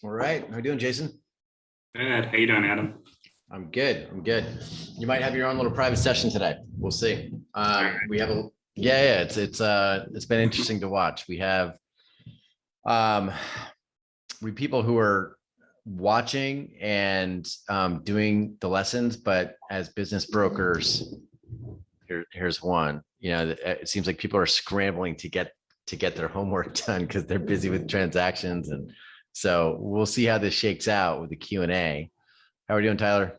All right. How you doing, Jason? Good. How you doing, Adam? I'm good. I'm good. You might have your own little private session today. We'll see. All right. We have a yeah. It's been interesting to watch. We have um people who are watching and doing the lessons, but as business brokers, here's one. It seems like people are scrambling to get their homework done because they're busy with transactions, and so we'll see how this shakes out with the Q&A. How are you doing, Tyler?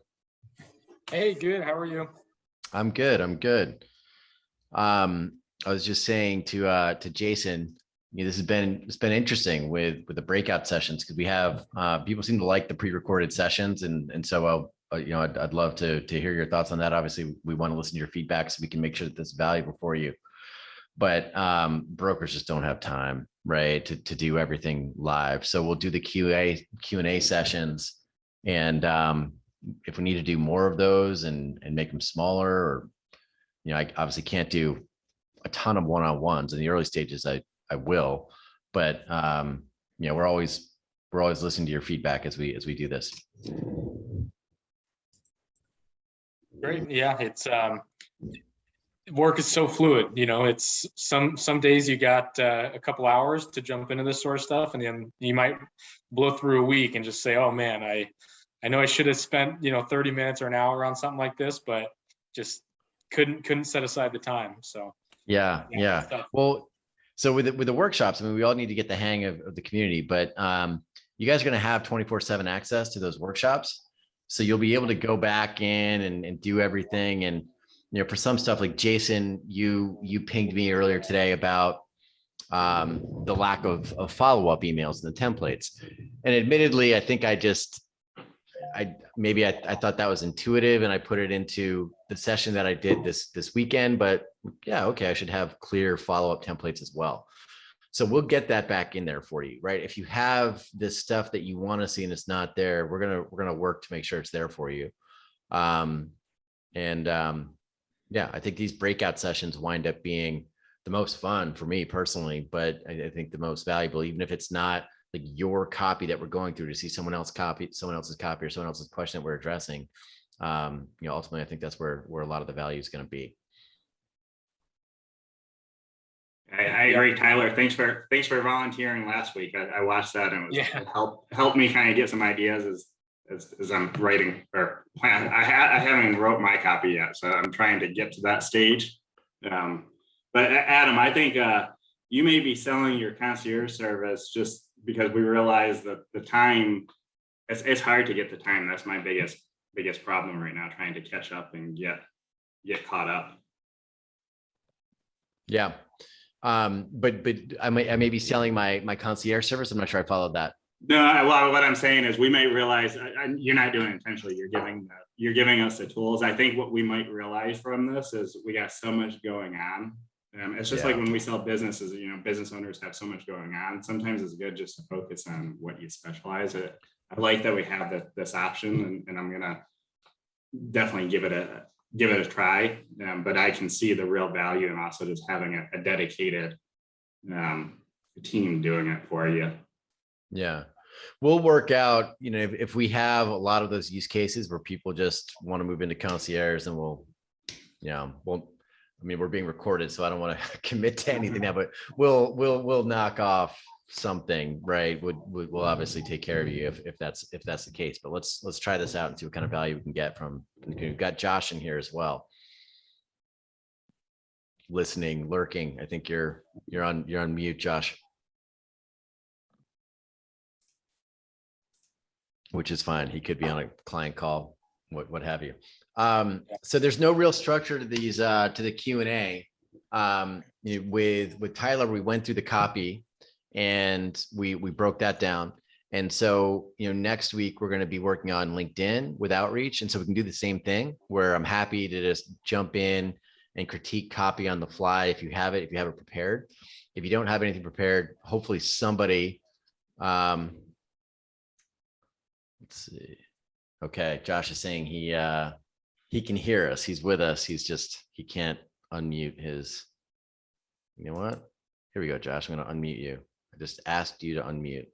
Hey, good. How are you? I'm good. I'm good. I was just saying to Jason, it's been interesting with the breakout sessions because we have people seem to like the pre-recorded sessions, and so I'd love to hear your thoughts on that. Obviously, we want to listen to your feedback so we can make sure that this is valuable for you. But brokers just don't have time, right, to do everything live. So we'll do the Q&A sessions, and if we need to do more of those and make them smaller, or I obviously can't do a ton of one-on-ones in the early stages. I will, but we're always listening to your feedback as we do this. Great. Yeah, it's work is so fluid. It's some days you got a couple hours to jump into this sort of stuff, and then you might blow through a week and just say, "Oh man, I know I should have spent 30 minutes or an hour on something like this, but just couldn't set aside the time." So yeah. Well, so with the workshops, I mean, we all need to get the hang of the community, but you guys are going to have 24/7 access to those workshops, so you'll be able to go back in and do everything. And for some stuff, like Jason, you pinged me earlier today about the lack of follow-up emails in the templates, and admittedly, I think I thought that was intuitive, and I put it into the session that I did this weekend. But yeah, okay, I should have clear follow-up templates as well. So we'll get that back in there for you, right? If you have this stuff that you want to see and it's not there, we're gonna work to make sure it's there for you. Yeah, I think these breakout sessions wind up being the most fun for me personally, but I think the most valuable, even if it's not like your copy that we're going through, to see someone else's copy or someone else's question that we're addressing. Ultimately, I think that's where a lot of the value is going to be. I agree, Tyler. Thanks for volunteering last week. I watched that, and it helped me kind of get some ideas as I'm writing, or plan. I haven't wrote my copy yet, so I'm trying to get to that stage. But Adam, I think you may be selling your concierge service just because we realize that the time, it's hard to get the time. That's my biggest problem right now, trying to catch up and get caught up. Yeah. But I may be selling my concierge service. I'm not sure I followed that. No, well, what I'm saying is we might realize you're not doing it intentionally. You're giving us the tools. I think what we might realize from this is we got so much going on. It's just like when we sell businesses, business owners have so much going on. Sometimes it's good just to focus on what you specialize in. I like that we have this option, and I'm gonna definitely give it a try. But I can see the real value in also just having a dedicated team doing it for you. Yeah, we'll work out, if we have a lot of those use cases where people just want to move into concierge, and we're being recorded, so I don't want to commit to anything now, but we'll knock off something, right? We'll obviously take care of you if that's the case. But let's try this out and see what kind of value we can get from. We've got Josh in here as well, listening, lurking. I think you're on mute, Josh. Which is fine. He could be on a client call, what have you. So there's no real structure to these, to the Q&A. With Tyler, we went through the copy and we broke that down. And so, next week we're going to be working on LinkedIn with outreach. And so we can do the same thing, where I'm happy to just jump in and critique copy on the fly if you have it prepared. If you don't have anything prepared, hopefully somebody, let's see. Okay, Josh is saying he can hear us. He's with us. He can't unmute his. You know what? Here we go, Josh. I'm going to unmute you. I just asked you to unmute.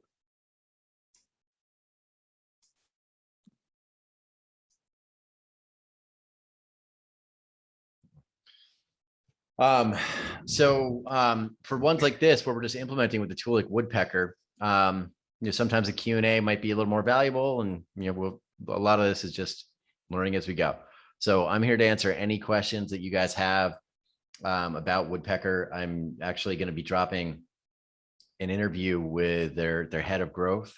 For ones like this, where we're just implementing with a tool like Woodpecker, sometimes the Q&A might be a little more valuable, and a lot of this is just learning as we go. So I'm here to answer any questions that you guys have about Woodpecker. I'm actually going to be dropping an interview with their head of growth,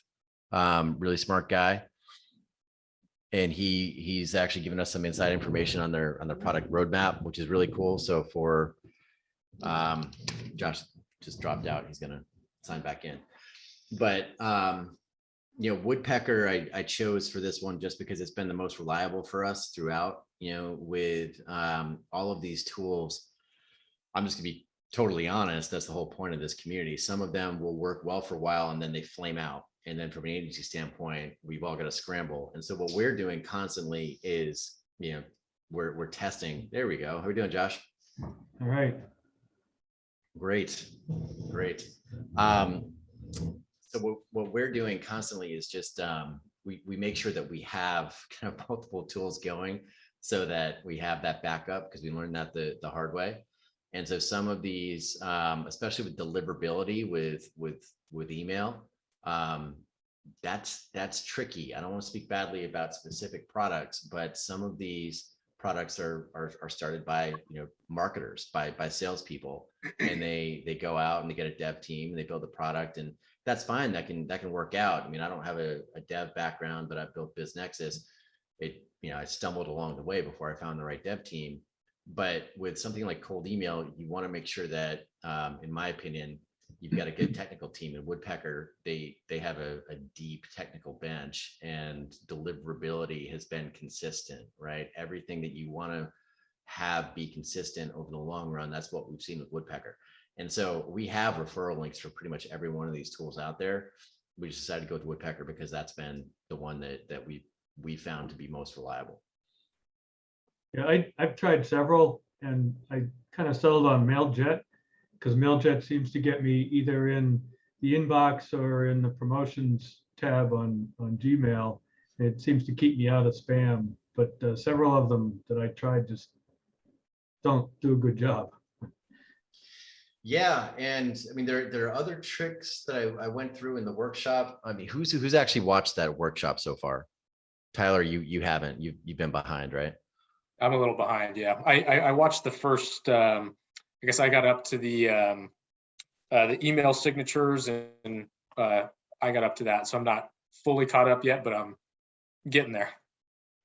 really smart guy. And he's actually given us some inside information on their product roadmap, which is really cool. So for Josh just dropped out, he's gonna sign back in. But Woodpecker I chose for this one just because it's been the most reliable for us throughout. With all of these tools, I'm just gonna be totally honest. That's the whole point of this community. Some of them will work well for a while and then they flame out. And then from an agency standpoint, we've all got to scramble. And so what we're doing constantly is, we're testing. There we go. How are we doing, Josh? All right. Great. So what we're doing constantly is just, we make sure that we have kind of multiple tools going so that we have that backup, because we learned that the hard way. And so some of these, especially with deliverability with email, that's tricky. I don't want to speak badly about specific products, but some of these products are started by marketers, by salespeople, and they go out and they get a dev team and they build a product, and that's fine. That can work out. I mean, I don't have a dev background, but I've built BizNexus. I stumbled along the way before I found the right dev team. But with something like cold email, you want to make sure that, in my opinion, you've got a good technical team. In Woodpecker, they have a deep technical bench, and deliverability has been consistent, right? Everything that you want to have be consistent over the long run. That's what we've seen with Woodpecker. And so we have referral links for pretty much every one of these tools out there. We just decided to go with Woodpecker because that's been the one that we found to be most reliable. Yeah, I've tried several, and I kind of settled on MailJet, because MailJet seems to get me either in the inbox or in the promotions tab on Gmail. It seems to keep me out of spam, but several of them that I tried just don't do a good job. Yeah, and I mean there are other tricks that I went through in the workshop. I mean, who's actually watched that workshop so far? Tyler, you haven't. You've been behind, right? I'm a little behind. Yeah, I watched the first. I guess I got up to the email signatures, and I got up to that. So I'm not fully caught up yet, but I'm getting there.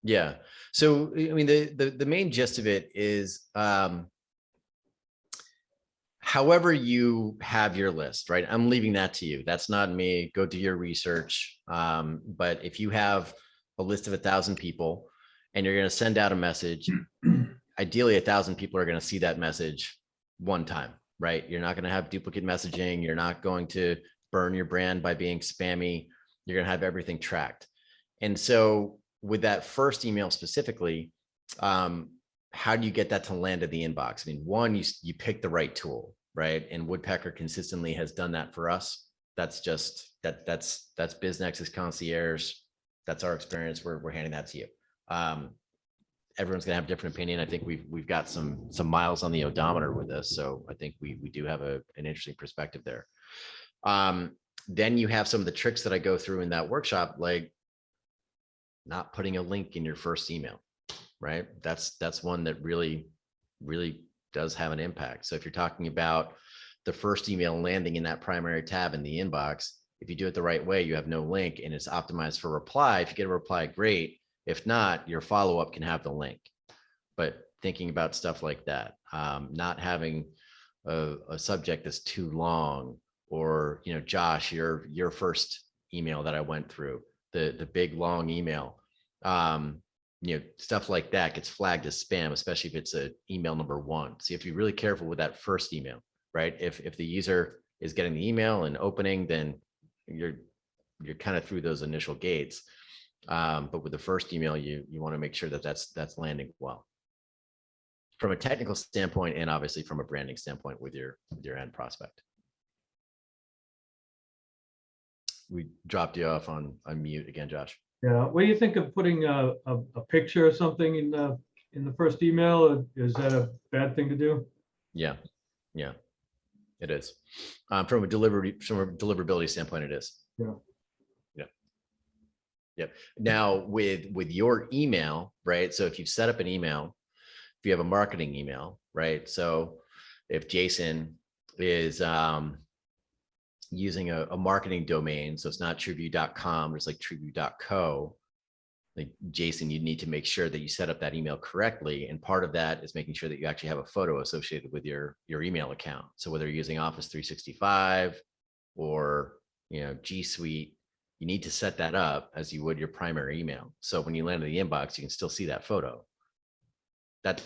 Yeah. So I mean, the main gist of it is, however you have your list, right? I'm leaving that to you. That's not me. Go do your research. But if you have a list of 1,000 people and you're going to send out a message, ideally 1,000 people are going to see that message one time, right? You're not going to have duplicate messaging. You're not going to burn your brand by being spammy. You're going to have everything tracked. And so with that first email specifically, how do you get that to land in the inbox? I mean, one, you pick the right tool, right? And Woodpecker consistently has done that for us. That's just that's BizNexus Concierge. That's our experience. We're handing that to you. Everyone's gonna have a different opinion. I think we've got some miles on the odometer with this, so I think we do have an interesting perspective there. Then you have some of the tricks that I go through in that workshop, like not putting a link in your first email, right? That's one that really does have an impact. So if you're talking about the first email landing in that primary tab in the inbox, if you do it the right way, you have no link and it's optimized for reply. If you get a reply, great. If not, your follow-up can have the link. But thinking about stuff like that, not having a subject that's too long, or Josh, your first email that I went through, the big long email, stuff like that gets flagged as spam, especially if it's a email number 1. So you have to be really careful with that first email, right? If the user is getting the email and opening, then you're kind of through those initial gates. But with the first email, you want to make sure that that's landing well from a technical standpoint, and obviously from a branding standpoint with your end prospect. We dropped you off on mute again, Josh. Yeah, what do you think of putting a picture or something in the first email? Is that a bad thing to do? Yeah. Yeah, it is. From a deliverability standpoint, it is. Yeah. Yeah. Yep. Now with your email, right? So if you've set up an email, if you have a marketing email, right? So if Jason is using a marketing domain, so it's not trueview.com, it's like trueview.co, like Jason, you need to make sure that you set up that email correctly. And part of that is making sure that you actually have a photo associated with your email account. So whether you're using Office 365 or, G Suite, you need to set that up as you would your primary email. So when you land in the inbox, you can still see that photo. That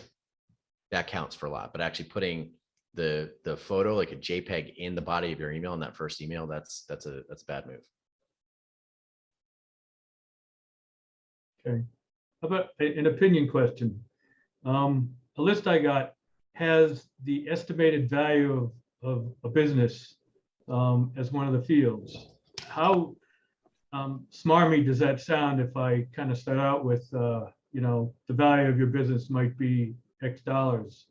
counts for a lot, but actually putting the photo, like a JPEG, in the body of your email in that first email, that's a bad move. Okay. How about an opinion question? A list I got has the estimated value of a business as one of the fields. How smarmy does that sound if I kind of start out with, the value of your business might be X dollars,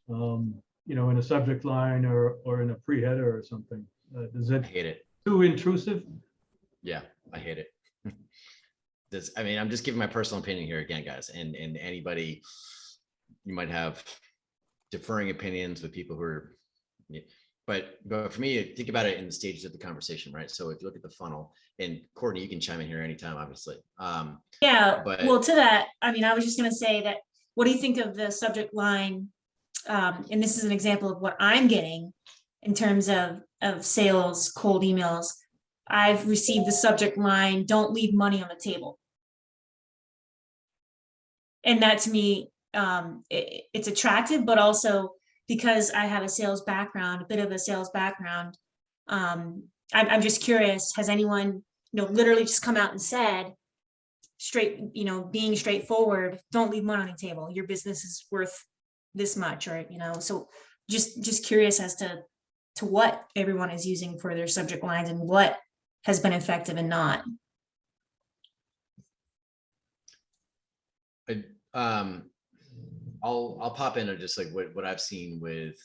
in a subject line or in a pre-header or something? Is I it hate it. too intrusive? Yeah, I hate it. I'm just giving my personal opinion here again, guys, and anybody, you might have differing opinions with people who are, but for me, think about it in the stages of the conversation, right? So if you look at the funnel, and Courtney, you can chime in here anytime, obviously. Yeah, but well, to that, I was just going to say that, what do you think of the subject line? And this is an example of what I'm getting in terms of sales, cold emails. I've received the subject line, "Don't leave money on the table." And that, to me, it's attractive, but also because I have a sales background, a bit of a sales background, I'm just curious, has anyone, literally just come out and said straight, being straightforward, "Don't leave money on the table. Your business is worth this much," or, so just curious as to what everyone is using for their subject lines and what has been effective and not. I'll pop in on just like what I've seen with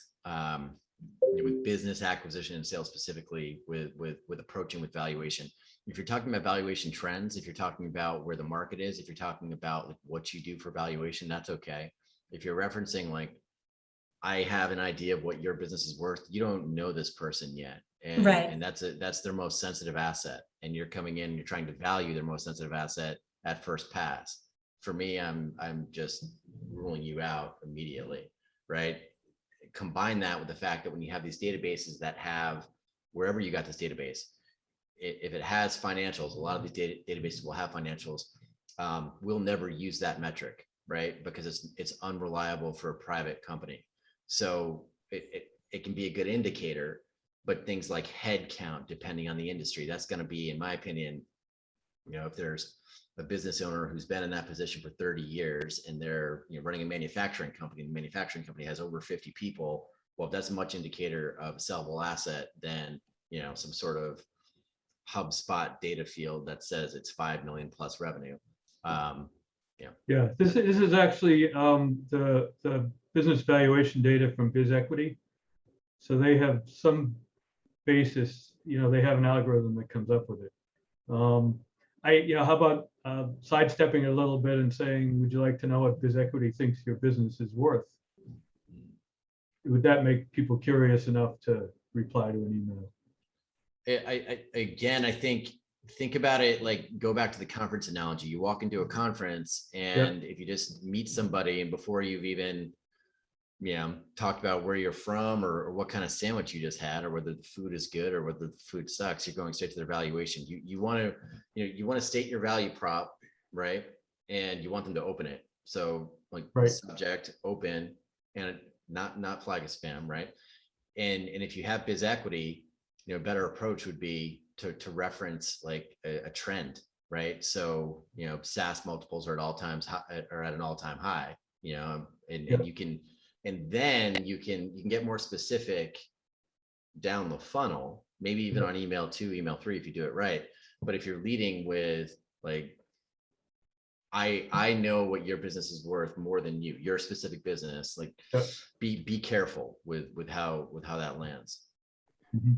business acquisition and sales, specifically with approaching with valuation. If you're talking about valuation trends, if you're talking about where the market is, if you're talking about like what you do for valuation, that's okay. If you're referencing like, I have an idea of what your business is worth, you don't know this person yet. And, Right. and that's their most sensitive asset. And you're coming in, you're trying to value their most sensitive asset at first pass. For me, I'm just ruling you out immediately, right? Combine that with the fact that when you have these databases that have, wherever you got this database, if it has financials, a lot of these databases will have financials. We'll never use that metric, right? Because it's unreliable for a private company. So it can be a good indicator, but things like head count, depending on the industry, that's going to be, in my opinion, if there's a business owner who's been in that position for 30 years and they're running a manufacturing company, and the manufacturing company has over 50 people, well, that's a much indicator of a sellable asset than some sort of HubSpot data field that says it's 5 million plus revenue. Yeah, this is actually the business valuation data from BizEquity. So they have some basis, they have an algorithm that comes up with it. How about sidestepping a little bit and saying, would you like to know what BizEquity thinks your business is worth? Would that make people curious enough to reply to an email? I think about it, like go back to the conference analogy. You walk into a conference and if you just meet somebody and before you've even talked about where you're from or what kind of sandwich you just had or whether the food is good or whether the food sucks, you're going straight to their valuation. You want to state your value prop, right? And you want them to open it. So like subject, open, and not flag as spam, right? And if you have BizEquity, a better approach would be to reference like a trend, right? So, SaaS multiples are at an all-time high, and you can, and then you can get more specific down the funnel, maybe even on email 2, email 3, if you do it right. But if you're leading with like, I know what your business is worth more than you, your specific business. Like, Yep. be careful with how that lands. Mhm.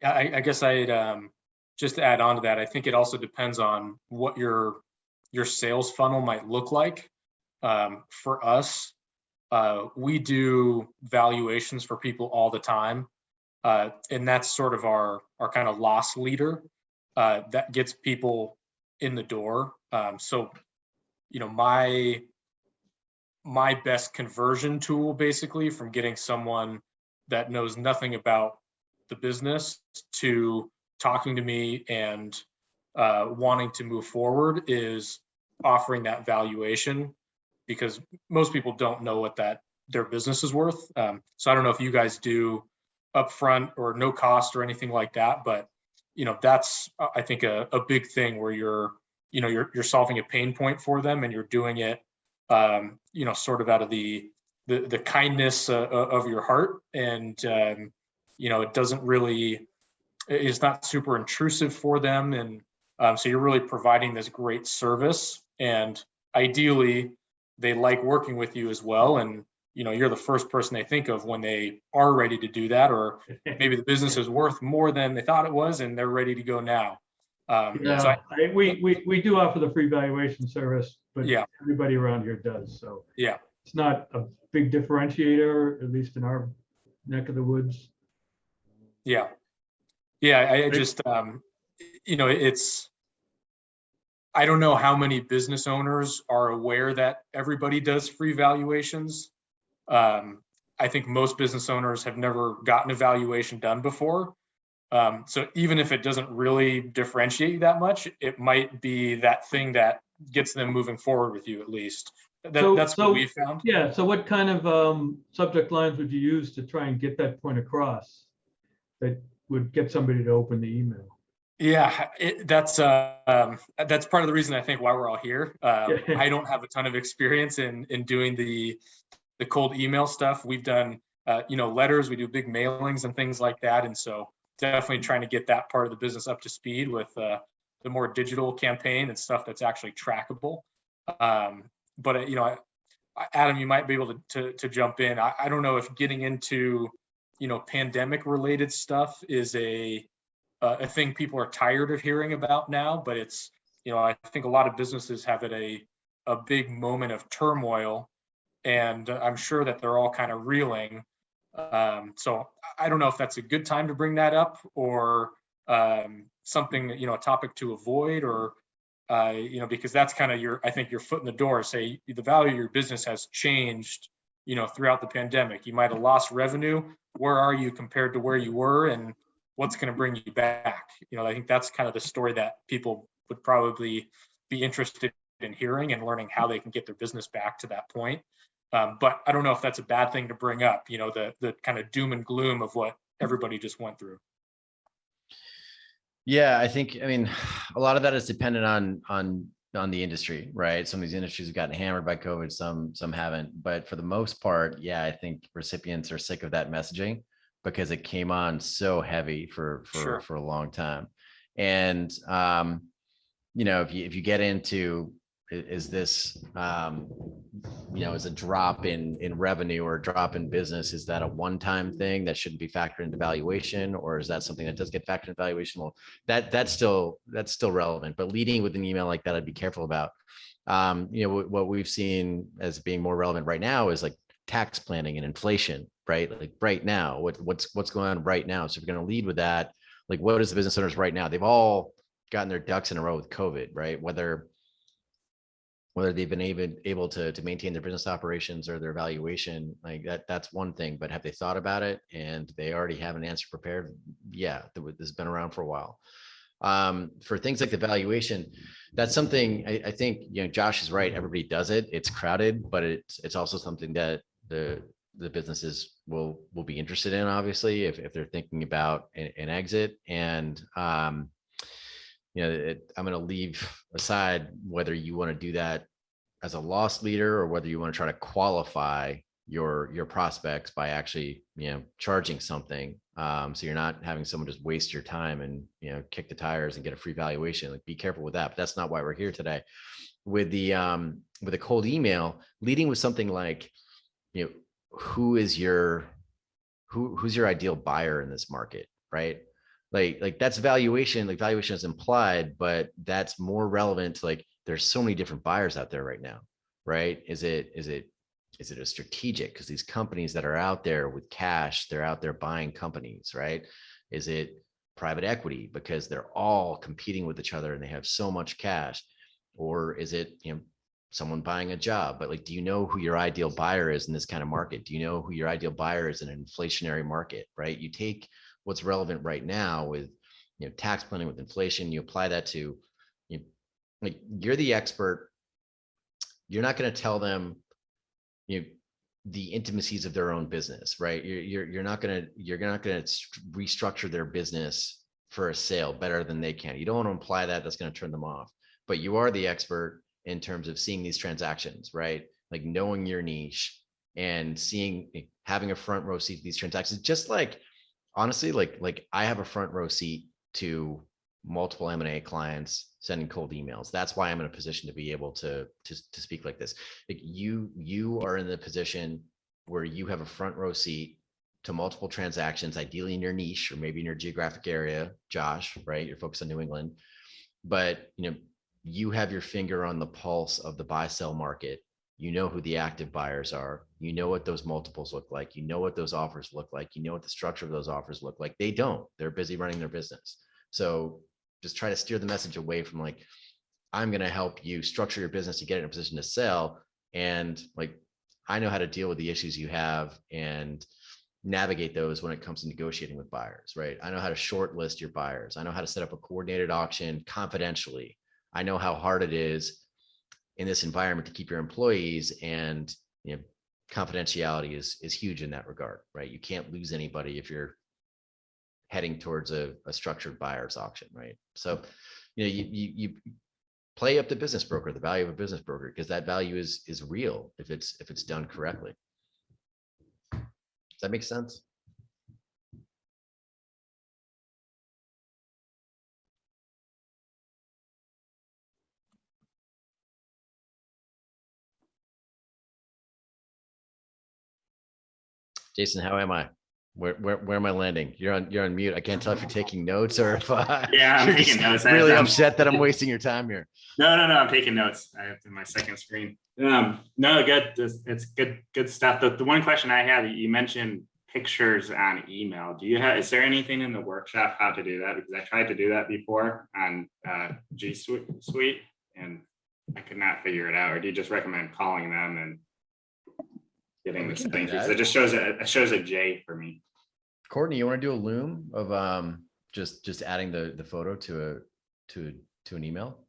I guess I'd just to add on to that, I think it also depends on what your sales funnel might look like. For us, we do valuations for people all the time. And that's sort of our kind of loss leader that gets people in the door. So, you know, my best conversion tool basically from getting someone that knows nothing about the business to talking to me and wanting to move forward is offering that valuation, because most people don't know what their business is worth. So I don't know if you guys do upfront or no cost or anything like that, but you know, that's I think a big thing where you're solving a pain point for them, and you're doing it you know, sort of out of the kindness of your heart. And you know, it's not super intrusive for them. And so you're really providing this great service, and ideally they like working with you as well. And you know, you're the first person they think of when they are ready to do that, or maybe the business is worth more than they thought it was and they're ready to go now. Yeah, we do offer the free valuation service, but Yeah. everybody around here does. So Yeah. it's not a big differentiator, at least in our neck of the woods. Yeah. I just, you know, I don't know how many business owners are aware that everybody does free valuations. I think most business owners have never gotten a valuation done before. So even if it doesn't really differentiate you that much, it might be that thing that gets them moving forward with you at least. That's what we found. Yeah. So what kind of subject lines would you use to try and get that point across that would get somebody to open the email? Yeah, that's part of the reason I think why we're all here. I don't have a ton of experience in doing the cold email stuff. We've done you know, letters, we do big mailings and things like that, and so definitely trying to get that part of the business up to speed with the more digital campaign and stuff that's actually trackable. But you know, Adam, you might be able to jump in. I don't know if getting into, you know, pandemic related stuff is a thing people are tired of hearing about now, but it's, you know, I think a lot of businesses have at a big moment of turmoil, and I'm sure that they're all kind of reeling. So I don't know if that's a good time to bring that up, or something, you know, a topic to avoid, or you know, because that's kind of I think your foot in the door. Say the value of your business has changed, you know, throughout the pandemic. You might have lost revenue. Where are you compared to where you were, and what's going to bring you back? You know, I think that's kind of the story that people would probably be interested in hearing and learning how they can get their business back to that point. But I don't know if that's a bad thing to bring up, you know, the kind of doom and gloom of what everybody just went through. Yeah, I mean, a lot of that is dependent on the industry, right? Some of these industries have gotten hammered by COVID, some haven't. But for the most part, yeah, I think recipients are sick of that messaging because it came on so heavy for a long time. And you know, if you get into, is this you know, is a drop in revenue or a drop in business, is that a one-time thing that shouldn't be factored into valuation, or is that something that does get factored into valuation? Well, that's still relevant, but leading with an email like that, I'd be careful about. You know, what we've seen as being more relevant right now is like tax planning and inflation, right? Like right now, what's going on right now. So if you're going to lead with that, like what is the business owners right now? They've all gotten their ducks in a row with COVID, right? Whether they've been able to maintain their business operations or their valuation, like that's one thing, but have they thought about it and they already have an answer prepared? Yeah, this has been around for a while. For things like the valuation, that's something I think, you know, Josh is right. Everybody does it. It's crowded, but it's also something that the businesses will be interested in, obviously, if they're thinking about an exit. And you know, I'm going to leave aside whether you want to do that as a loss leader or whether you want to try to qualify your prospects by actually, charging something. So you're not having someone just waste your time and, kick the tires and get a free valuation. Like, be careful with that. But that's not why we're here today. With a cold email, leading with something like, who's your ideal buyer in this market, right? Like that's valuation. Like, valuation is implied, but that's more relevant to, like, there's so many different buyers out there right now, right? Is it a strategic, because these companies that are out there with cash, they're out there buying companies, right? Is it private equity because they're all competing with each other and they have so much cash? Or is it, someone buying a job? But, like, do you know who your ideal buyer is in this kind of market? Do you know who your ideal buyer is in an inflationary market, right? You take what's relevant right now with, tax planning, with inflation, you apply that to, like, you're the expert. You're not going to tell them, the intimacies of their own business, right? You're not going to restructure their business for a sale better than they can. You don't want to imply that. That's going to turn them off. But you are the expert in terms of seeing these transactions, right? Like, knowing your niche and having a front row seat to these transactions. Just like, honestly, like I have a front row seat to multiple M&A clients sending cold emails. That's why I'm in a position to be able to speak like this. Like, you are in the position where you have a front row seat to multiple transactions, ideally in your niche or maybe in your geographic area, Josh, right? You're focused on New England, but you have your finger on the pulse of the buy sell market. You know who the active buyers are. You know what those multiples look like. You know what those offers look like. You know what the structure of those offers look like. They don't. They're busy running their business. So just try to steer the message away from, like, I'm going to help you structure your business to get in a position to sell. And, like, I know how to deal with the issues you have and navigate those when it comes to negotiating with buyers, right? I know how to shortlist your buyers. I know how to set up a coordinated auction confidentially. I know how hard it is in this environment to keep your employees, and, confidentiality is huge in that regard, right? You can't lose anybody if you're heading towards a structured buyer's auction, right? So, you play up the business broker, the value of a business broker, because that value is real if it's done correctly. Does that make sense? Jason, how am I? Where am I landing? You're on mute. I can't tell if you're taking notes or if yeah, I'm taking notes. Really upset that I'm wasting your time here. No, I'm taking notes. I have to my second screen. No, good. It's good stuff. The one question I had, you mentioned pictures on email. Is there anything in the workshop how to do that? Because I tried to do that before on G Suite and I could not figure it out. Or do you just recommend calling them and getting the settings? Because it just shows a J for me. Courtney, you want to do a loom of just adding the photo to an email?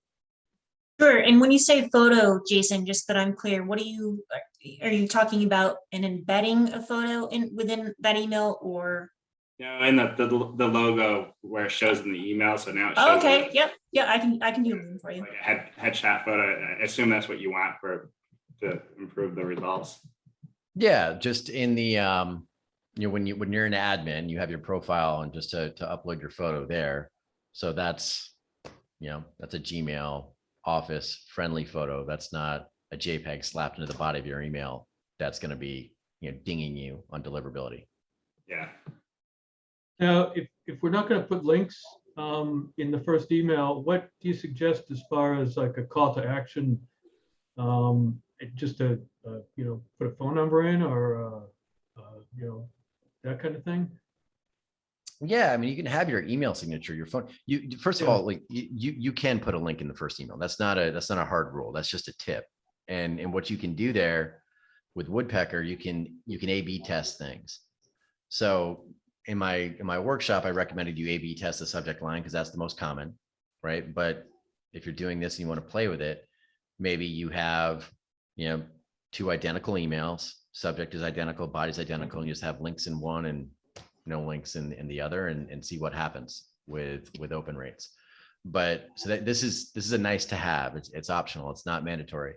Sure. And when you say photo, Jason, just that I'm clear, are you talking about an embedding a photo within that email, or? No, and the logo where it shows in the email. So now it shows. Oh, okay. Yep. Yeah, I can do a loom for you. Like a headshot photo. I assume that's what you want to improve the results. Yeah, just in the when you're an admin, you have your profile and just to upload your photo there. So that's that's a Gmail Office friendly photo. That's not a JPEG slapped into the body of your email. That's going to be dinging you on deliverability. Yeah. Now, if we're not going to put links in the first email, what do you suggest as far as like a call to action? Just to put a phone number in, or that kind of thing. Yeah, I mean, you can have your email signature, your phone. First of all, like you can put a link in the first email. That's not a hard rule. That's just a tip. And what you can do there with Woodpecker, you can A/B test things. So in my workshop, I recommended you A/B test the subject line because that's the most common, right? But if you're doing this and you want to play with it, maybe you have two identical emails, subject is identical, body's identical, and you just have links in one and no links in the other, and see what happens with open rates. But so that this is a nice to have. It's optional. It's not mandatory.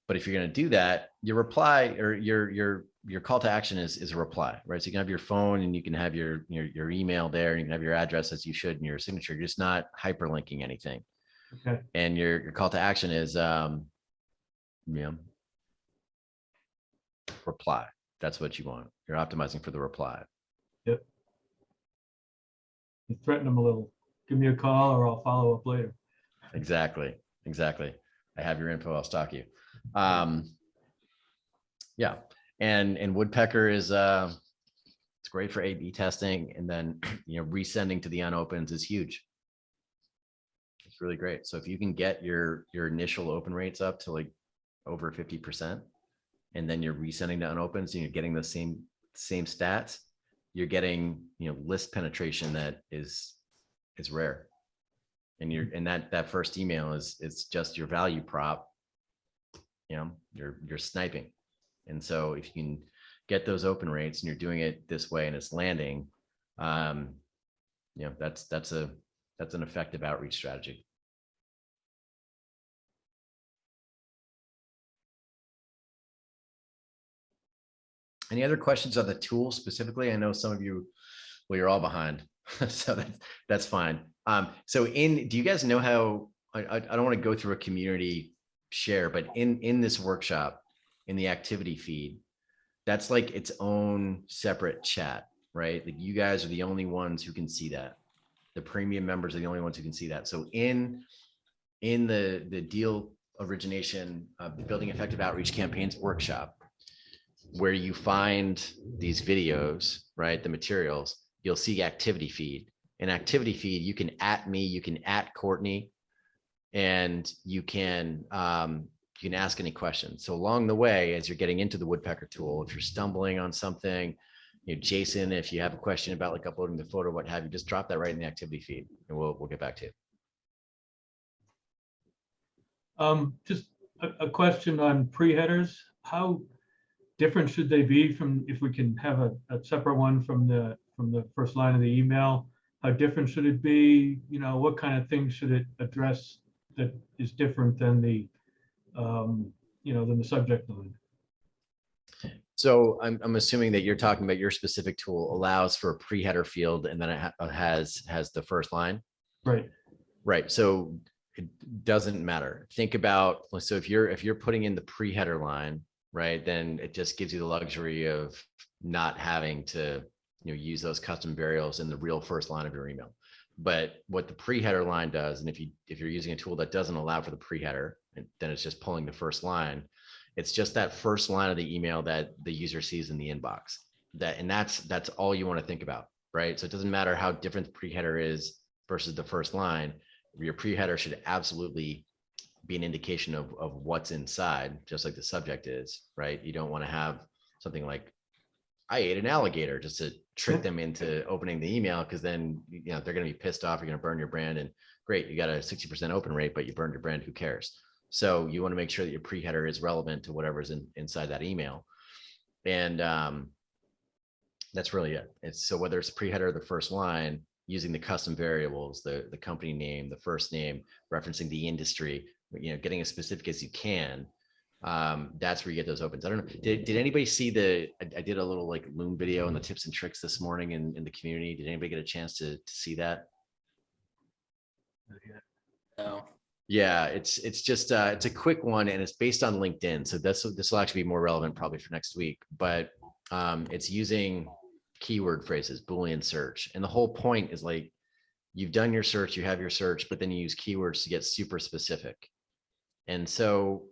But if you're going to do that, your reply or your call to action is a reply, right? So you can have your phone and you can have your email there, and you can have your address as you should in your signature. You're just not hyperlinking anything. Okay. And your call to action is reply. That's what you want. You're optimizing for the reply. Yep. You threaten them a little. Give me a call or I'll follow up later. Exactly. I have your info. I'll stalk you. Yeah. And Woodpecker is it's great for A/B testing, and then resending to the unopens is huge. It's really great. So if you can get your initial open rates up to like over 50%, and then you're resending to unopens and you're getting the same stats, you're getting list penetration that is rare. And that first email is just your value prop. You're sniping. And so if you can get those open rates and you're doing it this way and it's landing, that's an effective outreach strategy. Any other questions on the tool specifically? I know some of you, well, you're all behind, so that's fine. So do you guys know how, I don't want to go through a community share, but in this workshop, in the activity feed, that's like its own separate chat, right? Like you guys are the only ones who can see that. The premium members are the only ones who can see that. So in the deal origination, the building effective outreach campaigns workshop, where you find these videos, right? The materials, you'll see activity feed. In activity feed, you can @ me, you can @ Courtney, and you can ask any questions. So along the way, as you're getting into the Woodpecker tool, if you're stumbling on something, Jason, if you have a question about like uploading the photo, what have you, just drop that right in the activity feed, and we'll get back to you. Just a question on pre-headers. How different should they be from, if we can have a separate one from the first line of the email? How different should it be? What kind of things should it address that is different than the than the subject line? So I'm assuming that you're talking about your specific tool allows for a pre-header field, and then it has the first line. Right. So it doesn't matter. Think about, so if you're putting in the pre-header line, right, then it just gives you the luxury of not having to use those custom variables in the real first line of your email. But what the pre-header line does, and if you're using a tool that doesn't allow for the pre-header, then it's just pulling the first line. It's just that first line of the email that the user sees in the inbox. That's all you want to think about, right? So it doesn't matter how different the pre-header is versus the first line. Your pre-header should absolutely be an indication of what's inside, just like the subject is, right? You don't want to have something like, I ate an alligator, just to trick them into opening the email, because then they're going to be pissed off. You're going to burn your brand, and great, you got a 60% open rate, but you burned your brand. Who cares? So you want to make sure that your pre-header is relevant to whatever's inside that email, and that's really it. So whether it's pre-header or the first line, using the custom variables, the company name, the first name, referencing the industry, getting as specific as you can. That's where you get those opens. I don't know. Did anybody see I did a little like Loom video on the tips and tricks this morning in the community. Did anybody get a chance to see that? No. Yeah, it's just it's a quick one, and it's based on LinkedIn. So this will actually be more relevant probably for next week, but it's using keyword phrases, Boolean search. And the whole point is like, you've done your search, you have your search, but then you use keywords to get super specific. And so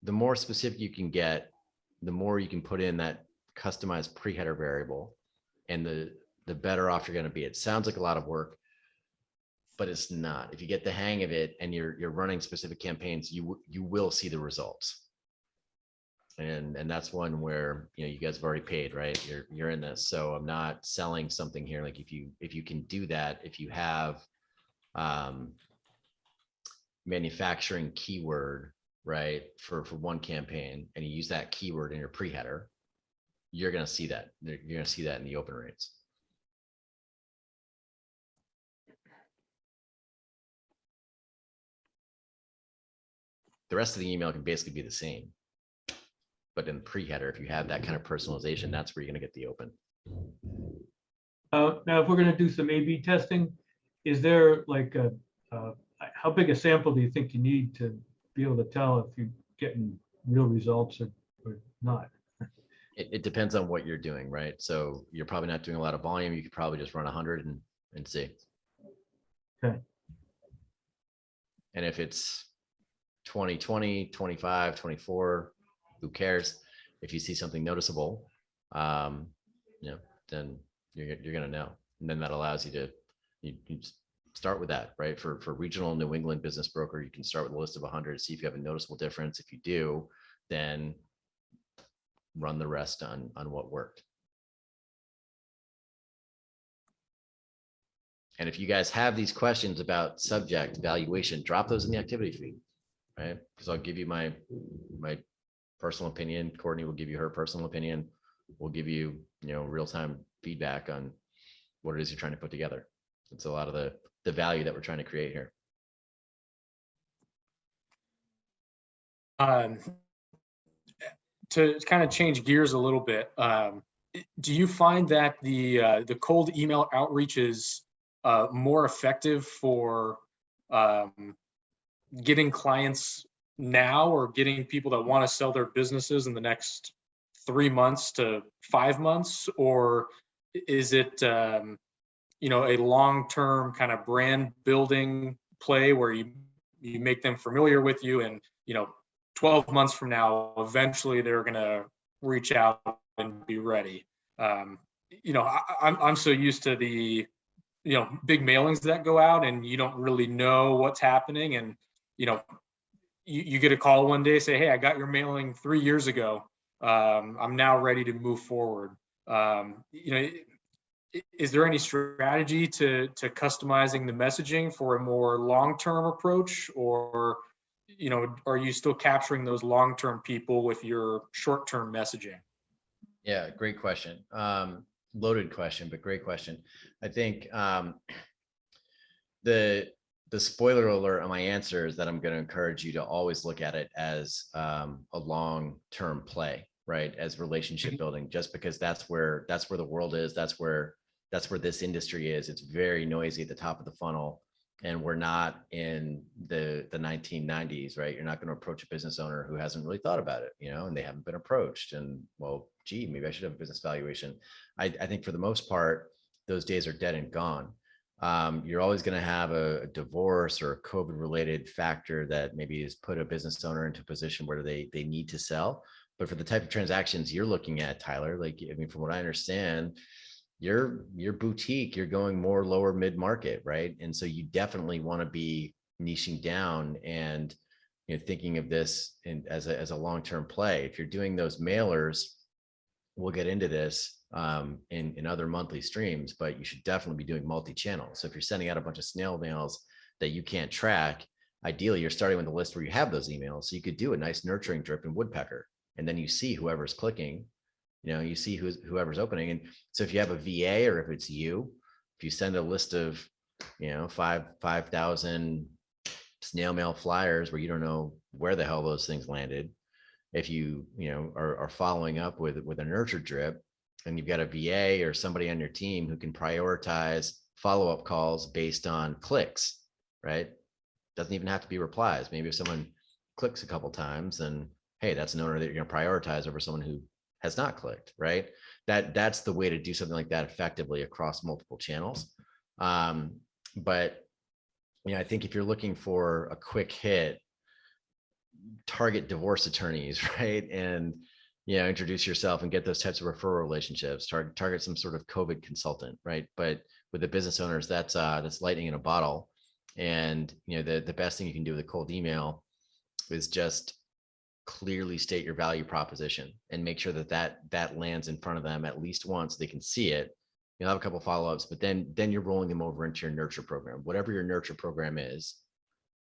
the more specific you can get, the more you can put in that customized pre-header variable, and the better off you're going to be. It sounds like a lot of work, but it's not. If you get the hang of it and you're running specific campaigns, you will see the results. And that's one where you guys have already paid, right? You're in this, so I'm not selling something here. Like if you can do that, if you have manufacturing keyword, right, for one campaign, and you use that keyword in your pre-header, you're going to see that. You're going to see that in the open rates. The rest of the email can basically be the same. but in pre-header, if you have that kind of personalization, that's where you're going to get the open. Now, if we're going to do some A/B testing, is there like how big a sample do you think you need to be able to tell if you're getting real results or not? It depends on what you're doing, right? So you're probably not doing a lot of volume. You could probably just run 100 and see. Okay. And if it's 2020, 25, 24, who cares? If you see something noticeable, then you're going to know. And then that allows you to you start with that, right? For regional New England business broker, you can start with a list of 100, see if you have a noticeable difference. If you do, then run the rest on what worked. And if you guys have these questions about subject valuation, drop those in the activity feed, right? Because I'll give you my personal opinion. Courtney will give you her personal opinion. We'll give you, real-time feedback on what it is you're trying to put together. It's a lot of the value that we're trying to create here. To kind of change gears a little bit, do you find that the cold email outreach is more effective for getting clients now, or getting people that want to sell their businesses in the next 3 months to 5 months? Or is it, a long-term kind of brand building play where you make them familiar with you, and, 12 months from now, eventually they're going to reach out and be ready? I'm so used to the, big mailings that go out, and you don't really know what's happening. And, you get a call one day, say, hey, I got your mailing 3 years ago. I'm now ready to move forward. Is there any strategy to customizing the messaging for a more long-term approach, or, are you still capturing those long-term people with your short-term messaging? Yeah, great question. Loaded question, but great question. I think the spoiler alert on my answer is that I'm going to encourage you to always look at it as a long-term play, right? As relationship building, just because that's where the world is. That's where this industry is. It's very noisy at the top of the funnel, and we're not in the 1990s, right? You're not going to approach a business owner who hasn't really thought about it, and they haven't been approached. And, well, gee, maybe I should have a business valuation. I think for the most part, those days are dead and gone. You're always going to have a divorce or a COVID-related factor that maybe has put a business owner into a position where they need to sell. But for the type of transactions you're looking at, Tyler, from what I understand, you're boutique, you're going more lower mid-market, right? And so you definitely want to be niching down and thinking of this as a long-term play. If you're doing those mailers, we'll get into this in other monthly streams, but you should definitely be doing multi-channel. So if you're sending out a bunch of snail mails that you can't track, ideally you're starting with a list where you have those emails. So you could do a nice nurturing drip in Woodpecker, and then you see whoever's clicking, you see whoever's opening. And so if you have a VA, or if it's you, if you send a list of 5,000 snail mail flyers where you don't know where the hell those things landed, if you are following up with a nurture drip, and you've got a VA or somebody on your team who can prioritize follow-up calls based on clicks, right? Doesn't even have to be replies. Maybe if someone clicks a couple times, then hey, that's an owner that you're going to prioritize over someone who has not clicked, right? That's the way to do something like that effectively across multiple channels. But I think if you're looking for a quick hit, target divorce attorneys, right? And introduce yourself and get those types of referral relationships. Target some sort of COVID consultant, right? But with the business owners, that's lightning in a bottle. And the best thing you can do with a cold email is just clearly state your value proposition and make sure that lands in front of them at least once. They can see it. You'll have a couple follow-ups, but then you're rolling them over into your nurture program, whatever your nurture program is,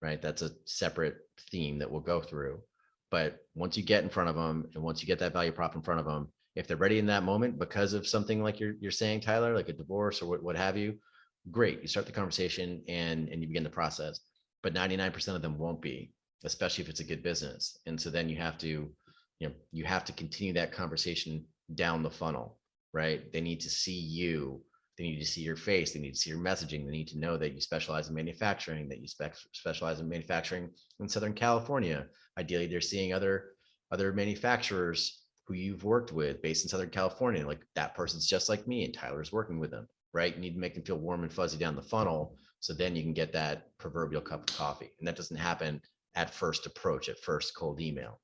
right? That's a separate theme that we'll go through. But once you get in front of them, and once you get that value prop in front of them, if they're ready in that moment because of something like you're saying, Tyler, like a divorce or what have you, great. You start the conversation and you begin the process. But 99% of them won't be, especially if it's a good business. And so then you have to you have to continue that conversation down the funnel, right? They need to see you. They need to see your face. They need to see your messaging. They need to know that you specialize in manufacturing, that you specialize in manufacturing in Southern California. Ideally, they're seeing other manufacturers who you've worked with based in Southern California. Like, that person's just like me and Tyler's working with them, right? You need to make them feel warm and fuzzy down the funnel. So then you can get that proverbial cup of coffee. And that doesn't happen at first approach, at first cold email.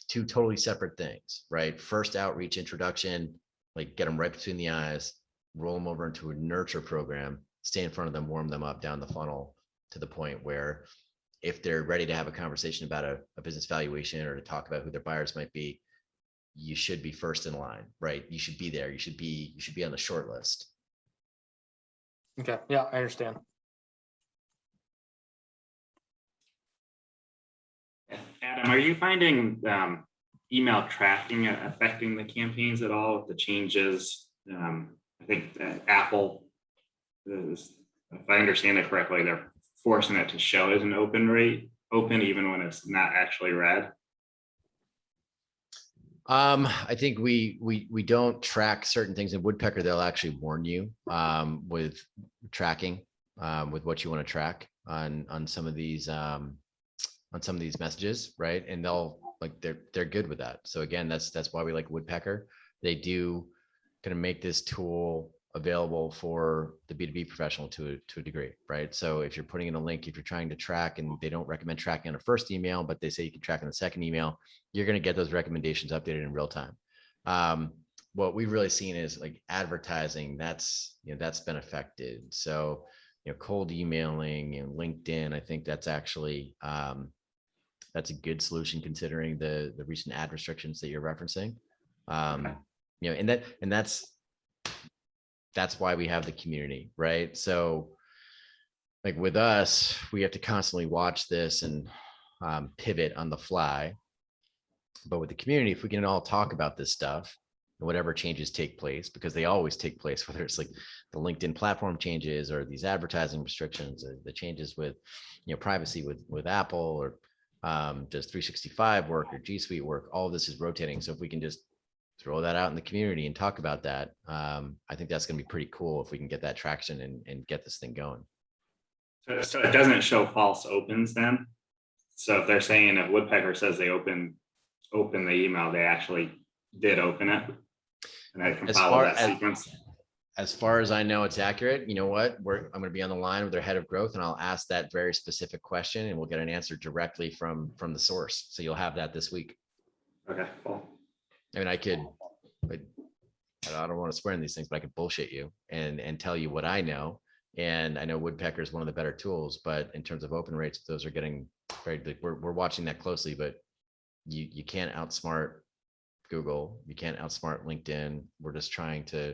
Two totally separate things, right? First outreach introduction, like get them right between the eyes, roll them over into a nurture program, stay in front of them, warm them up down the funnel to the point where if they're ready to have a conversation about a business valuation or to talk about who their buyers might be, you should be first in line, right? You should be there. You should be on the short list. Okay. Yeah, I understand. Adam, are you finding email tracking affecting the campaigns at all with the changes? I think Apple is, if I understand it correctly, they're forcing it to show as an open even when it's not actually read. I think we don't track certain things in Woodpecker. They'll actually warn you with tracking with what you want to track on some of these messages, right? And they're good with that. So again, that's why we like Woodpecker. They do kind of make this tool available for the B2B professional to a degree, right? So if you're putting in a link, if you're trying to track, and they don't recommend tracking on a first email, but they say you can track on the second email, you're going to get those recommendations updated in real time. What we've really seen is like advertising, that's been affected. So, cold emailing and LinkedIn, I think that's actually, that's a good solution considering the recent ad restrictions that you're referencing. And that's why we have the community, right? So like with us, we have to constantly watch this and pivot on the fly. But with the community, if we can all talk about this stuff and whatever changes take place, because they always take place, whether it's like the LinkedIn platform changes or these advertising restrictions, or the changes with, privacy with Apple, or does 365 work or G Suite work, all of this is rotating. So if we can just throw that out in the community and talk about that, I think that's going to be pretty cool if we can get that traction and get this thing going. So it doesn't show false opens then? So if they're saying if Woodpecker says they open the email, they actually did open it, and I can follow that sequence. As far as I know, it's accurate. You know what? I'm going to be on the line with their head of growth, and I'll ask that very specific question, and we'll get an answer directly from the source. So you'll have that this week. Okay, cool. I mean, I don't want to swear in these things, but I could bullshit you and tell you what I know. And I know Woodpecker is one of the better tools, but in terms of open rates, those are getting very, we're watching that closely, but you can't outsmart Google. You can't outsmart LinkedIn. We're just trying to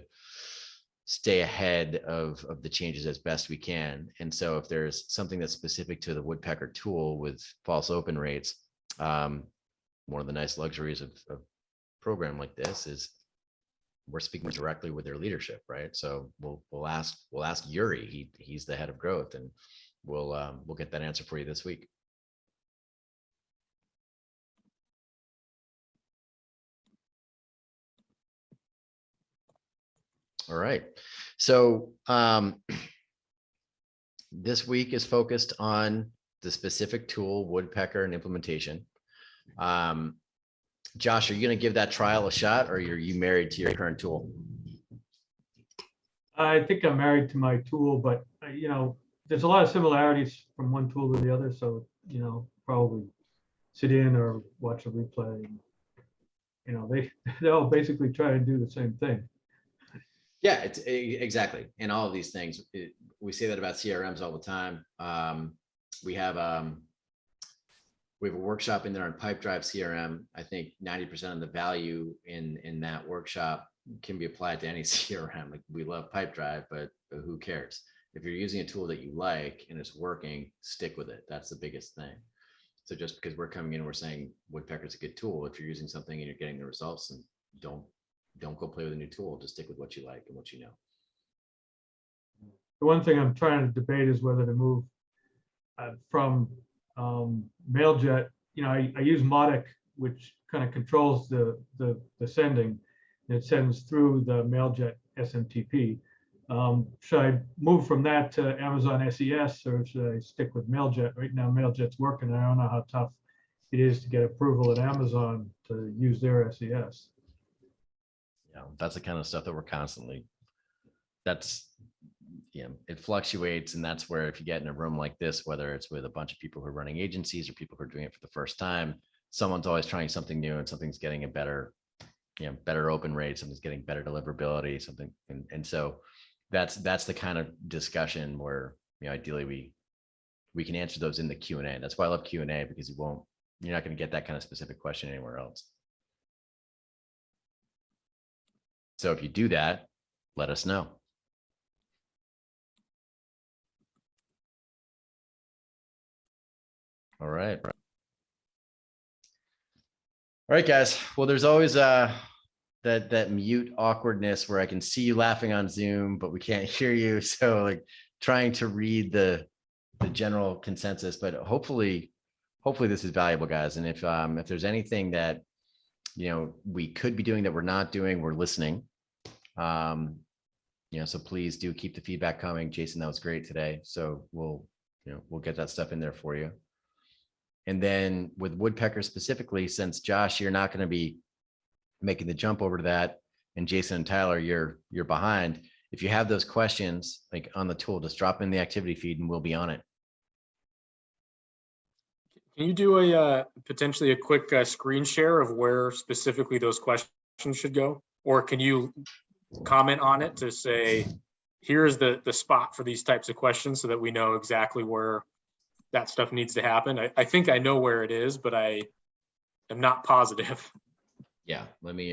stay ahead of the changes as best we can. And so if there's something that's specific to the Woodpecker tool with false open rates, one of the nice luxuries of program like this is we're speaking directly with their leadership, right? So we'll ask Yuri, he's the head of growth, and we'll get that answer for you this week. All right. So this week is focused on the specific tool, Woodpecker, and implementation. Josh, are you going to give that trial a shot, or are you married to your current tool? I think I'm married to my tool, but there's a lot of similarities from one tool to the other. So, probably sit in or watch a replay. They all basically try to do the same thing. Yeah, it's exactly. And all of these things, we say that about CRMs all the time. We have a workshop in there on Pipedrive CRM. I think 90% of the value in that workshop can be applied to any CRM. Like, we love Pipedrive, but who cares? If you're using a tool that you like and it's working, stick with it. That's the biggest thing. So just because we're coming in and we're saying Woodpecker is a good tool, if you're using something and you're getting the results, and don't go play with a new tool. Just stick with what you like and what you know. The one thing I'm trying to debate is whether to move from Mailjet. I use Mautic which kind of controls the sending. It sends through the MailJet SMTP. Should I move from that to Amazon SES, or should I stick with MailJet? Right now, MailJet's working. I don't know how tough it is to get approval at Amazon to use their SES. Yeah, that's the kind of stuff that we're constantly, it fluctuates. And that's where, if you get in a room like this, whether it's with a bunch of people who are running agencies or people who are doing it for the first time, someone's always trying something new and something's getting a better, better open rate, something's getting better deliverability, something. And so that's the kind of discussion where, ideally we can answer those in the Q&A. That's why I love Q&A, because you're not going to get that kind of specific question anywhere else. So if you do that, let us know. All right. All right, guys. Well, there's always that mute awkwardness where I can see you laughing on Zoom, but we can't hear you. So like trying to read the general consensus, but hopefully this is valuable, guys. And if there's anything that, we could be doing that we're not doing, we're listening. So please do keep the feedback coming. Jason, that was great today. So we'll get that stuff in there for you. And then with Woodpecker specifically, since Josh, you're not going to be making the jump over to that, and Jason and Tyler, you're behind. If you have those questions like on the tool, just drop in the activity feed and we'll be on it. Can you do potentially a quick screen share of where specifically those questions should go? Or can you comment on it to say, here's the spot for these types of questions, so that we know exactly where that stuff needs to happen? I think I know where it is, but I am not positive. Yeah, let me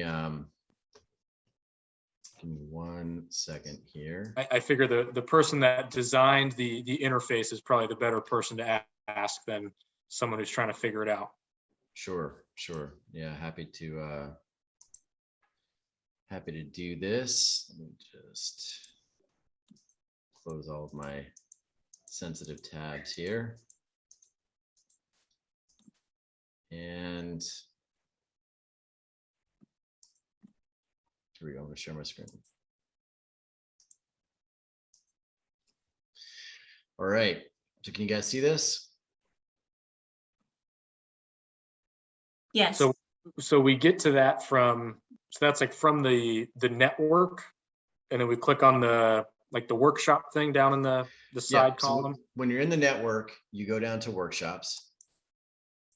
give me 1 second here. I figure the person that designed the interface is probably the better person to ask than someone who's trying to figure it out. Sure. Yeah, happy to do this. Let me just close all of my sensitive tabs here. And here we go. I'm going to share my screen. All right. So can you guys see this? Yes. So we get to that from, so that's like from the network, and then we click on the workshop thing down in the side column. So when you're in the network, you go down to workshops,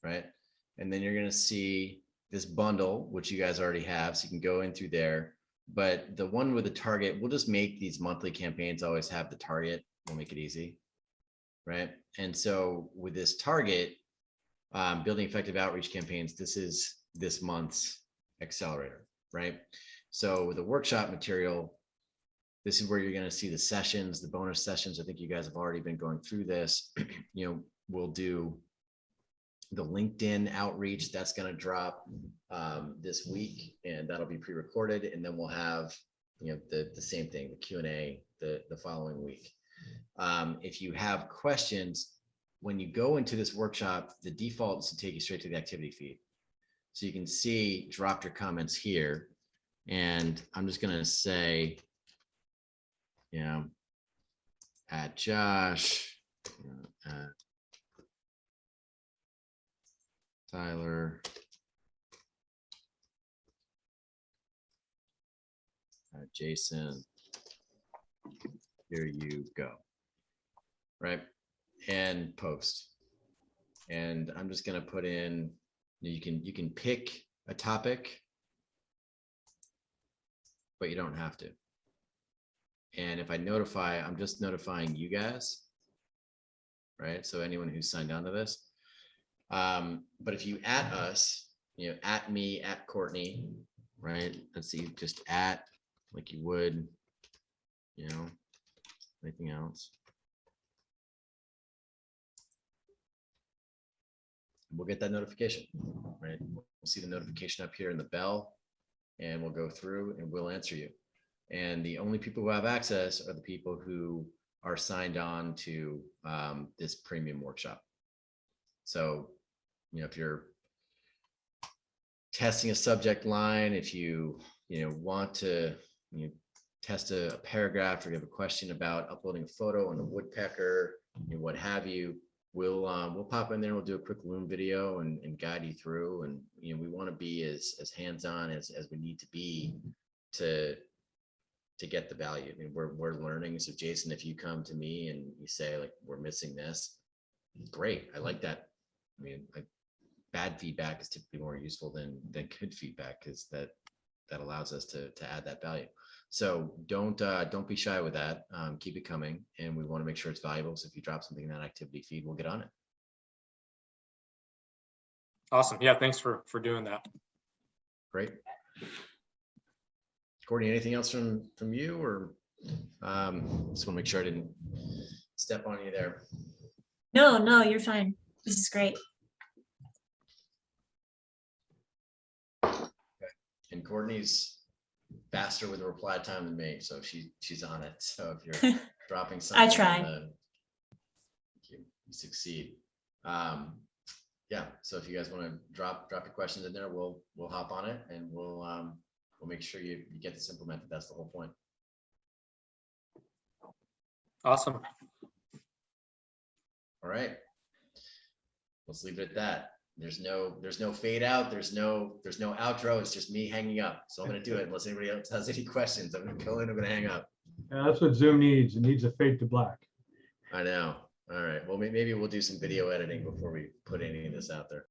right? And then you're going to see this bundle, which you guys already have. So you can go in through there. But the one with the target, we'll just make these monthly campaigns always have the target. We'll make it easy, right? And so with this target, building effective outreach campaigns, this is this month's accelerator, right? So with the workshop material, this is where you're going to see the sessions, the bonus sessions. I think you guys have already been going through this. We'll do the LinkedIn outreach. That's going to drop this week, and that'll be pre-recorded. And then we'll have, the same thing, the Q&A the following week. If you have questions, when you go into this workshop, the default is to take you straight to the activity feed. So you can see, drop your comments here. And I'm just going to say, at Josh, at Tyler, at Jason, here you go, right? And post. And I'm just going to put in, you can pick a topic, but you don't have to. And if I notify, I'm just notifying you guys, right? So anyone who's signed on to this. But if you at us, at me, at Courtney, right? Let's see, just at like you would, anything else. We'll get that notification, right? We'll see the notification up here in the bell, and we'll go through and we'll answer you. And the only people who have access are the people who are signed on to this premium workshop. So, if you're testing a subject line, if you want to test a paragraph, or you have a question about uploading a photo on the woodpecker, what have you, we'll pop in there. We'll do a quick Loom video and guide you through. And we want to be as hands-on as we need to be to get the value. I mean, we're learning. So Jason, if you come to me and you say like, we're missing this, great. I like that. I mean, bad feedback is typically more useful than good feedback, because that allows us to add that value. So don't be shy with that. Keep it coming, and we want to make sure it's valuable. So if you drop something in that activity feed, we'll get on it. Awesome. Yeah, thanks for doing that. Great. Courtney, anything else from you, or just want to make sure I didn't step on you there? No, you're fine. This is great. And Courtney's faster with a reply time than me, so she's on it. So if you're dropping something, I try. You succeed. Yeah. So if you guys want to drop your questions in there, we'll hop on it, and we'll make sure you get this implemented. That's the whole point. Awesome. All right. Let's leave it at that. There's no fade out. There's no outro. It's just me hanging up. So I'm going to do it unless anybody else has any questions. I'm going to go in. I'm going to hang up. Yeah, that's what Zoom needs. It needs a fade to black. I know. All right. Well, maybe we'll do some video editing before we put any of this out there.